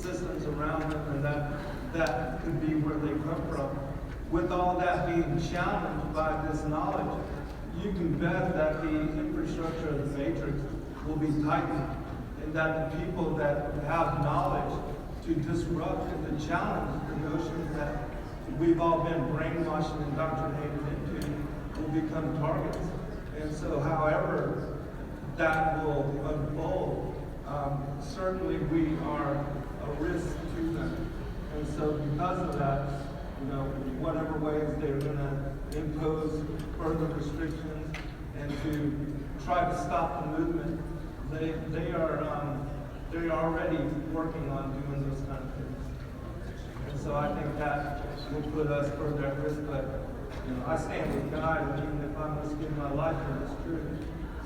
systems around them, and that could be where they come from. With all that being challenged by this knowledge, you can bet that the infrastructure of the matrix will be tightened, and that the people that have knowledge to disrupt and to challenge the notions that we've all been brainwashed and indoctrinated into will become targets. And so however that will unfold, certainly we are a risk to them. And so because of that, whatever ways they're going to impose further restrictions and to try to stop the movement, they're already working on doing those kind of things. And so I think that will put us further at risk. But I stand with God, and even if I must give my life for this truth,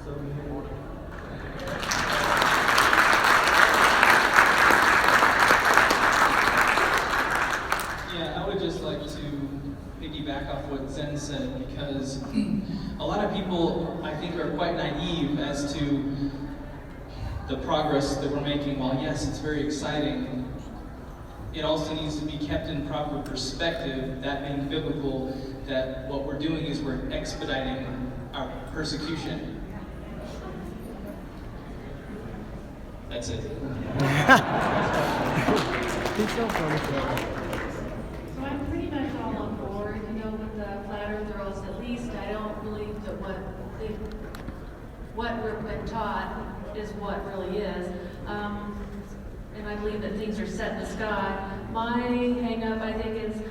so be it. Yeah, I would just like to piggyback off what Zen said, because a lot of people, I think, are quite naive as to the progress that we're making. While yes, it's very exciting, it also needs to be kept in proper perspective, that being biblical, that what we're doing is we're expediting our persecution. That's it. So I'm pretty much all on board, with the flat earthers. At least I don't believe that what we're been taught is what really is. And I believe that things are set in the sky. My hang up, I think, is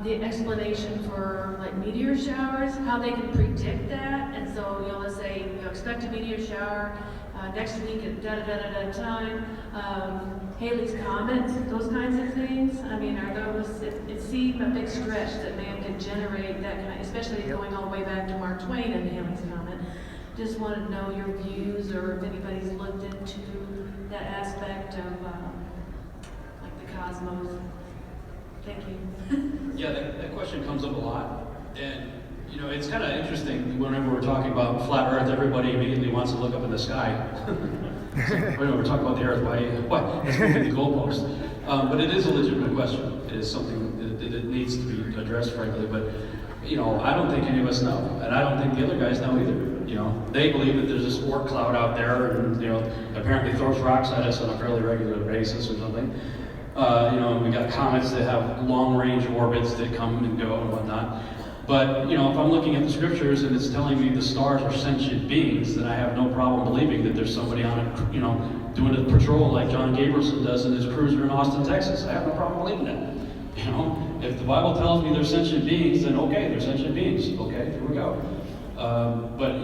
the explanation for like meteor showers, how they can predict that. And so, let's say expect a meteor shower next week at da-da-da-da-da time. Halley's Comet, those kinds of things. I mean, are those, it seemed a big stretch that man could generate that kind, especially going all the way back to Mark Twain and Halley's Comet. Just want to know your views, or if anybody's looked into that aspect of like the cosmos. Thank you. Yeah, that question comes up a lot. And, it's kind of interesting whenever we're talking about flat Earth, everybody immediately wants to look up in the sky. So, when we're talking about the Earth, why? It's moving the goalpost. But it is a legitimate question. It is something that needs to be addressed, frankly. But, I don't think any of us know. And I don't think the other guys know either. They believe that there's this Oort cloud out there, and, apparently throws rocks at us on a fairly regular basis or something. We got comets that have long-range orbits that come and go and whatnot. But, if I'm looking at the scriptures and it's telling me the stars are sentient beings, then I have no problem believing that there's somebody on it, doing a patrol like John Gabrielson does in his cruiser in Austin, Texas. I have no problem believing that. If the Bible tells me they're sentient beings, then okay, they're sentient beings. Okay, here we go. But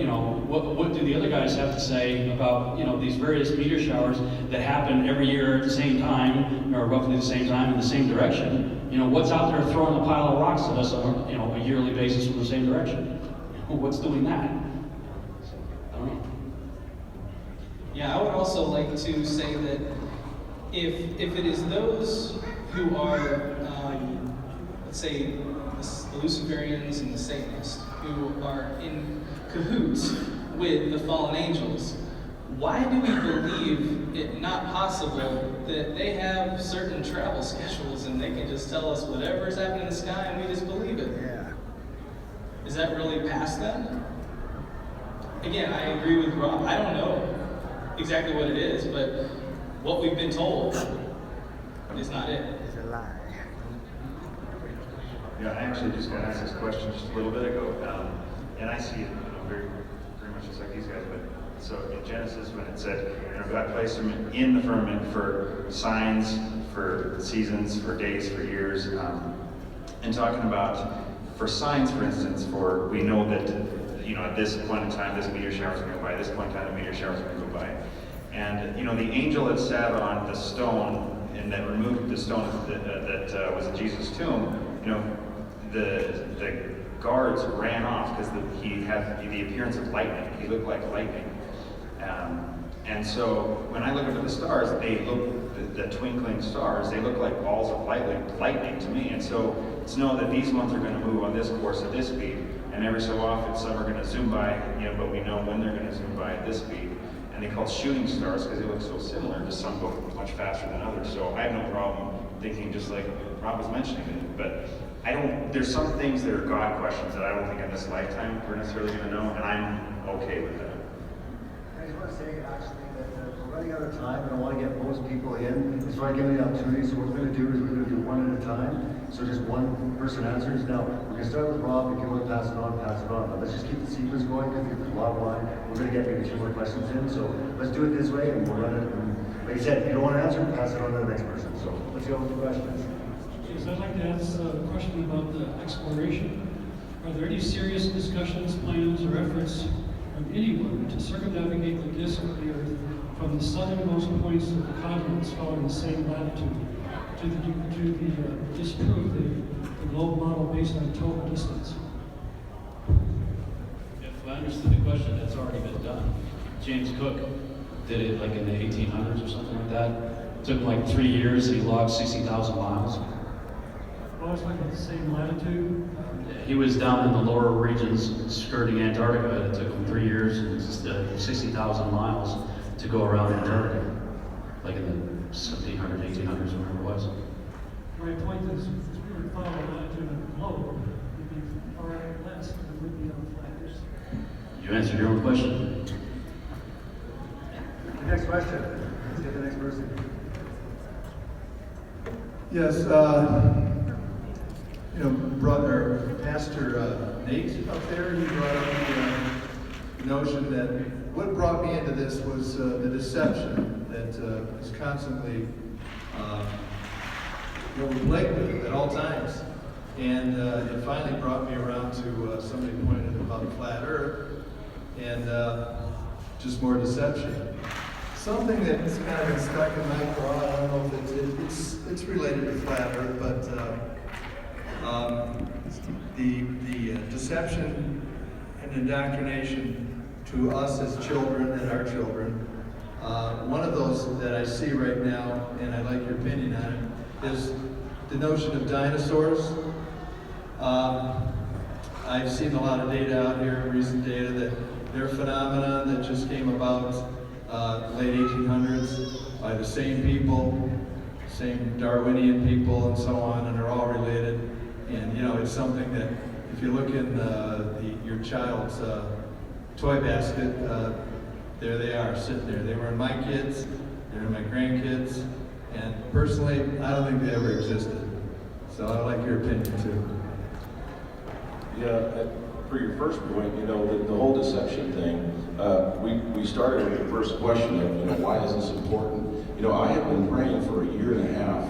what do the other guys have to say about these various meteor showers that happen every year at the same time, or roughly the same time in the same direction? What's out there throwing a pile of rocks at us on a yearly basis from the same direction? What's doing that? I don't know. Yeah, I would also like to say that if it is those who are, let's say, the Luciferians and the Satanists, who are in cahoots with the fallen angels, why do we believe it not possible that they have certain travel schedules and they can just tell us whatever is happening in the sky and we just believe it? Yeah. Is that really past them? Again, I agree with Rob. I don't know exactly what it is, but what we've been told is not it. It's a lie. Yeah, I actually just got asked this question just a little bit ago, and I see it very much just like these guys. But so in Genesis, when it said, God placed them in the firmament for signs, for seasons, for days, for years, and talking about for signs, for instance, for we know that at this point in time, this meteor shower is going to go by. This point in time, the meteor shower is going to go by. And the angel that sat on the stone and that removed the stone that was in Jesus' tomb, the guards ran off because he had the appearance of lightning. He looked like lightning. And so when I look up at the stars, they look, the twinkling stars, they look like balls of lightning to me. And so it's known that these ones are going to move on this course at this speed. And every so often, some are going to zoom by, but we know when they're going to zoom by at this speed. and they call it shooting stars because they look so similar, just some go much faster than others. So I have no problem thinking just like Rob was mentioning it, but there's some things that are God questions that I don't think in this lifetime we're necessarily going to know, and I'm okay with that. I just want to say actually that we're running out of time and I want to get most people in. It's why I give you the opportunity. So what we're going to do is we're going to do one at a time. So just one person answers. Now, we're going to start with Rob. If you want to pass it on, pass it on. But let's just keep the sequence going because there's a lot of line. We're going to get maybe 2 more questions in. So let's do it this way and we'll run it. And like I said, if you don't want to answer, pass it on to the next person. So let's go with the questions. Yes, I'd like to ask a question about the exploration. Are there any serious discussions, plans, or efforts from anyone to circumnavigate the disk of the Earth from the southernmost points of the continents following the same latitude to disprove the globe model based on total distance? If I understood the question, that's already been done. James Cook did it like in the 1800s or something like that. It took him like 3 years and he logged 60,000 miles. Well, it's like the same latitude. He was down in the lower regions skirting Antarctica. It took him 3 years and 60,000 miles to go around Antarctica, like in the 1700s, 1800s, whatever it was. My point is, if we would follow the latitude of the globe, it'd be far less than it would be on flat Earth. You answered your own question. The next question. Let's get the next person. Yes, Pastor Nate up there, he brought up the notion that what brought me into this was the deception that is constantly we're plagued with at all times. And it finally brought me around to somebody pointed about the flat earth and just more deception. Something that's kind of been stuck in my craw, I don't know if it's related to flat earth, but the deception and indoctrination to us as children and our children. One of those that I see right now, and I'd like your opinion on it, is the notion of dinosaurs. I've seen a lot of data out here, recent data, that they're a phenomenon that just came about late 1800s by the same people, same Darwinian people and so on, and they're all related. And you know, it's something that if you look in your child's toy basket, there they are, sitting there. They were in my kids, they're in my grandkids, and personally, I don't think they ever existed. So I'd like your opinion too. Yeah, for your first point, you know, the whole deception thing, we started with the first question of, you know, why is this important? You know, I have been praying for a year and a half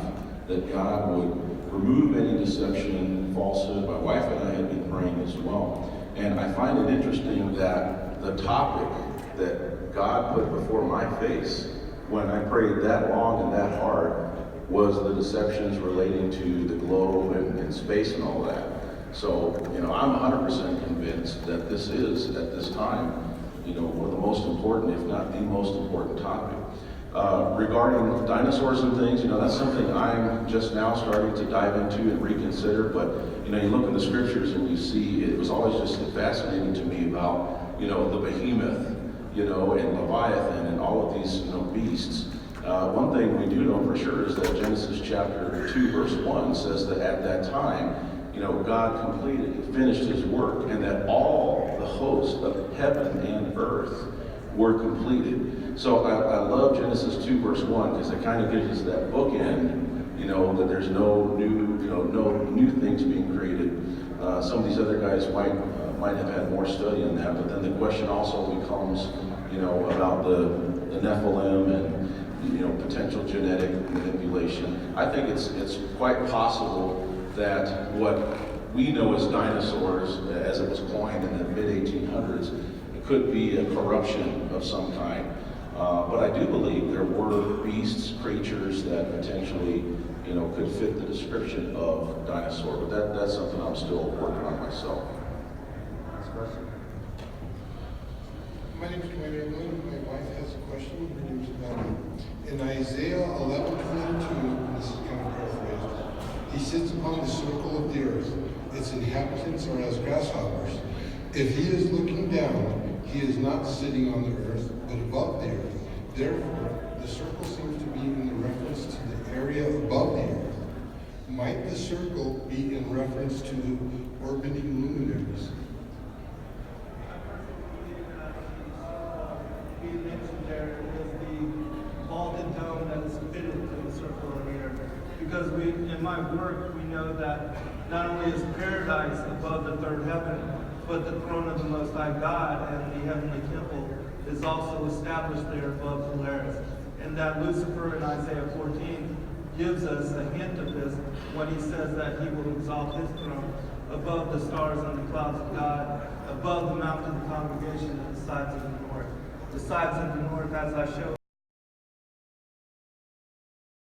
that God would remove any deception, falsehood. My wife and I had been praying as well. And I find it interesting that the topic that God put before my face when I prayed that long and that hard was the deceptions relating to the globe and space and all that. So, you know, I'm 100% convinced that this is, at this time, you know, one of the most important, if not the most important topic. Regarding dinosaurs and things, you know, that's something I'm just now starting to dive into and reconsider. But, you know, you look in the scriptures and you see, it was always just fascinating to me about, you know, the behemoth, you know, and Leviathan and all of these, you know, beasts. One thing we do know for sure is that Genesis chapter 2, verse 1 says that at that time, you know, God finished his work, and that all the hosts of heaven and earth were completed. So I love Genesis 2, verse 1, because it kind of gives us that bookend, you know, that there's no new things being created. Some of these other guys might have had more study on that, but then the question also becomes, you know, about the Nephilim and, you know, potential genetic manipulation. I think it's quite possible that what we know as dinosaurs, as it was coined in the mid-1800s, could be a corruption of some kind. But I do believe there were beasts, creatures that potentially, you know, could fit the description of dinosaur. But that's something I'm still working on myself. Next question. My name is Dwayne England. My wife has a question. Her name is Melanie. In Isaiah 11:22, this is kind of paraphrased, he sits upon the circle of the earth. Its inhabitants are as grasshoppers. If he is looking down, He is not sitting on the earth, but above the earth. Therefore, the circle seems to be in reference to the area above the earth. Might the circle be in reference to the orbiting luminaries? He mentioned there is the vaulted dome that is fitted to the circle of the earth. Because in my work, we know that not only is paradise above the third heaven, but the throne of the Most High God and the heavenly temple is also established there above Polaris. And that Lucifer in Isaiah 14 gives us a hint of this when he says that he will exalt his throne above the stars and the clouds of God, above the mountain of the congregation and the sides of the north. The sides of the north, as I showed